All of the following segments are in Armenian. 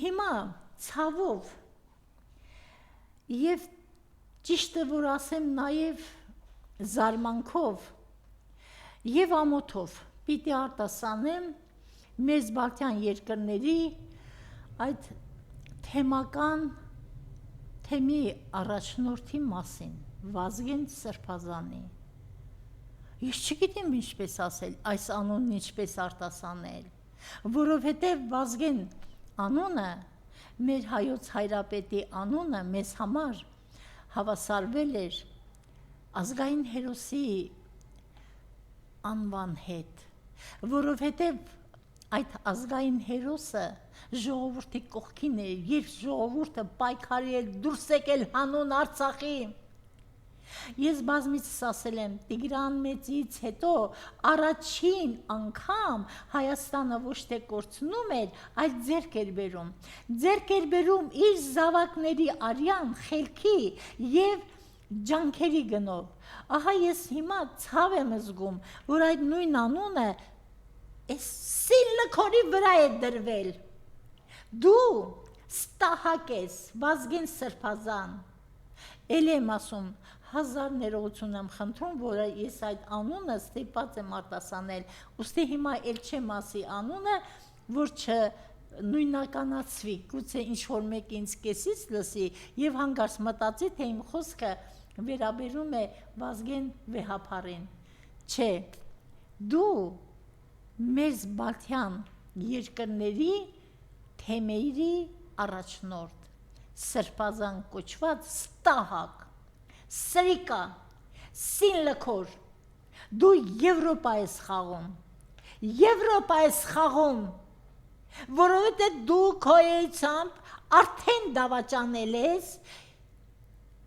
Հիմա ցավով եւ ճիշտը որ ասեմ նաեւ զարմանքով եւ ամոթով պիտի արտասանեմ մեզ Բալթյան երկրների այդ թեմական թեմի առաջնորդի մասին Վազգեն Սրբազանի Ես չգիտեմ ինչպես ասել այս անունն ինչպես արտասանել որովհետեւ Վազգեն անունը մեր հայոց հայրապետի անունը մեզ համար հավասարվել էր ազգային հերոսի անվան հետ, որովհետև այդ ազգային հերոսը ժողովրդի կողքին էր, երբ ժողովուրդը պայքարի էր դուրս եկել հանուն Արցախի, Ես բազմիցս ասել եմ, Տիգրան Մեծից հետո առաջին անգամ Հայաստանը ոչ թե կորցնում էր, այլ ձեռք էր բերում։ Ձեռք էր բերում իր զավակների արյան, խելքի և ջանքերի գնով։ Ահա ես հիմա ցավ եմ զգում, որ այդ նույն անունը այս Սիլլքորի վրա է դրվել։ Դու ստահակ ես, Վազգեն Սրբազան։ Էլ եմ ասում, հազար ներողություն եմ խնդրում, որ ես այդ անունը ստիպված եմ արտասանել, ուստի հիմա էլ չեմ ասի անունը, որ չնույնականացվի, գուցե ինչ-որ մեկ ինձ կեսից լսի և հանգարց մտածի, թե իմ խոսքը վերաբերում է Վազգեն վեհափառին։ Չէ, դու մեզ Բալթյան երկրների թեմերի առաջնորդ, Սրբազան կոչված ստահակ, Սրիկա, Սիլլքոր, դու Եվրոպա ես խաղում, որովհետև դու քո էությամբ արդեն դավաճանել ես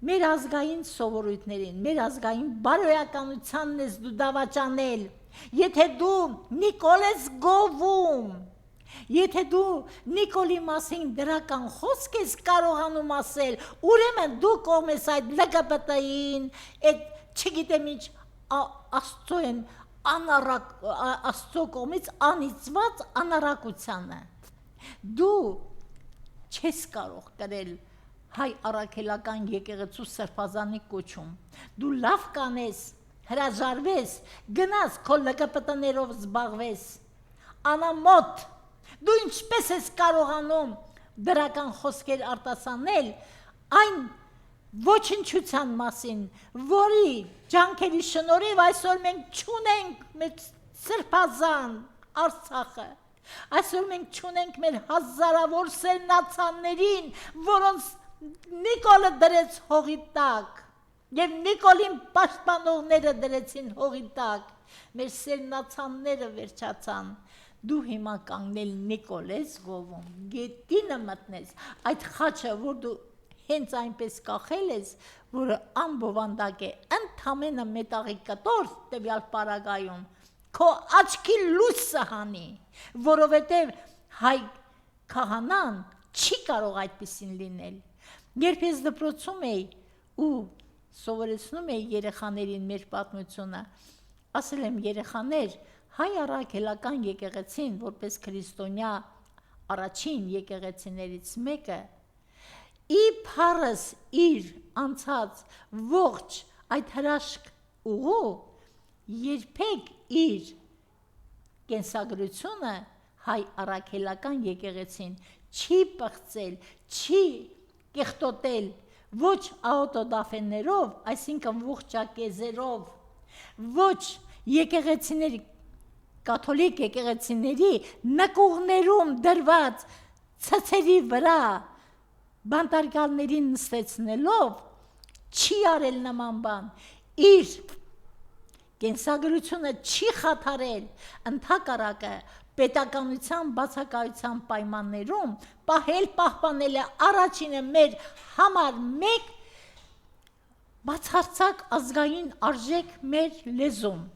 մեր ազգային սովորույթներին, մեր ազգային բարոյականությանն ես դու դավաճանել, եթե դու Նիկոլ ես գովում, Եթե դու Նիկոլի մասին դրական խոսք ես կարողանում ասել, ուրեմն դու կողմ ես այդ ԼԳԲՏ-ին, այդ չգիտեմ ինչ Աստծո կողմից անիծված անառակությանը։ Դու չես կարող կրել հայ առաքելական եկեղեցու Սրբազանի կոչում։ Դու լավ կանես, հրաժարվես, գնաս քո ԼԳԲՏ-ներով զբաղվես։ Անամոթ Դու ինչպես ես կարողանում դրական խոսքեր արտասանել այն ոչնչության մասին, որի ջանքերի շնորհիվ այսօր մենք չունենք մեր Սրբազան Արցախը, այսօր մենք չունենք մեր հազարավոր սերնացաններին, որոնց Նիկոլը դրեց հողի տակ, և Նիկոլին պաշտպանողները դրեցին հողի տակ, մեր սերնացանները վերջացան, Դու հիմա կանգնել Նիկոլ ես գովում, գետինը մտնես, այդ խաչը, որ դու հենց այնպես կախել ես, որը անբովանդակ է, ընդամենը մետաղի կտոր տվյալ պարագայում, քո աչքի լույսը հանի, որովհետև հայ քահանան չի կարող այդպիսին լինել։ Երբ ես դպրոցում էի ու սովորեցնում էի երեխաներին մեր պատմությունը, ասել եմ երեխաներ, հայ առաքելական եկեղեցին, որպես քրիստոնյա առաջին եկեղեցիներից մեկը, իբարս իր անցած ողջ այդ հրաշք ուղու, երբեք իր կենսագրությունը հայ առաքելական եկեղեցին չի պղծել, չի կեղտոտել, ոչ աուտոդաֆեներով, այսինքն ողջակեզերով, ոչ եկեղեցիների կաթոլիկ եկեղեցիների նկուղներում դրված ցցերի վրա բանտարկալներին նստեցնելով չի արել նման բան, իր կենսագրությունը չի խաթարել, ընդհակառակը պետականության բացակայության պայմաններում պահպանել է առաջինը մեր համար մեկ բացարձակ ազգային արժեք մեր լեզուն։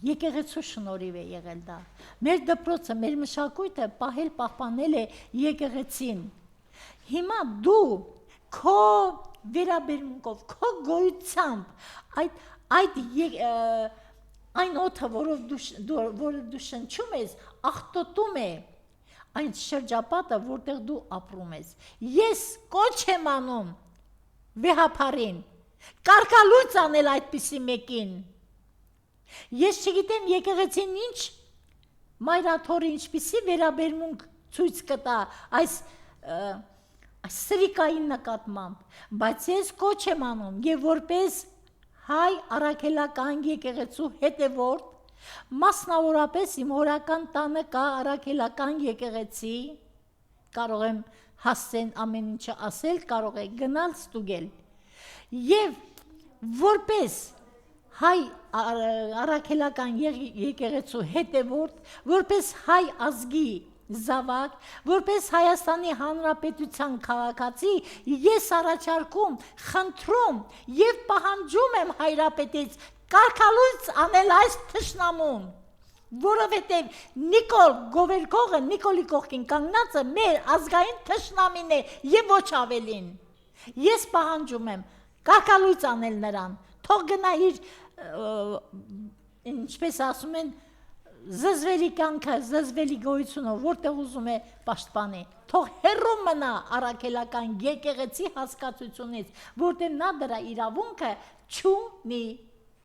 Եկեղեցու շնորհիվ է եղել դա։ Մեր դպրոցը, մեր մշակույթը պահպանել է եկեղեցին։ Հիմա դու քո վերաբերմունքով, քո գոյությամբ այն օդը, որը դու շնչում ես, աղտոտում է այն շրջապատը, որտեղ դու ապրում ես։ Ես կոչ եմ անում վեհապարին կարգալույծ անել այդպիսի մեկին։ Ես չգիտեմ եկեղեցին ինչ մայրաթորը ինչպիսի վերաբերմունք ցույց կտա այս սրիկային նկատմամբ, բայց ես կոչ եմ անում եւ որպես հայ առաքելական եկեղեցու հետևորդ, մասնավորապես իմ հորական տանը կա առաքելական եկեղեցի, կարող եմ հասցեն ամեն ինչը ասել, կարող եք գնալ ստուգել, եւ որպես հայ առաքելական եկեղեցու հետևորդ, որպես հայ ազգի զավակ, որպես Հայաստանի Հանրապետության քաղաքացի, ես առաջարկում, խնդրում եւ պահանջում եմ հայրապետից կարգալույծ անել այս թշնամուն, որովհետեւ Նիկոլ Գովերգողը, Նիկոլի կողքին կանգնածը մեր ազգային թշնամին է եւ ոչ ավելին։ Ես պահանջում եմ կարգալույծ անել նրան, թող գնա իր ինչպես ասում են զզվելի կյանքը, զզվելի գոյությունը, որտեղ ուզում է պաշտպանի, թող հեռու մնա առաքելական եկեղեցի հասկացությունից, որտեղ նա դրա իրավունքը չունի։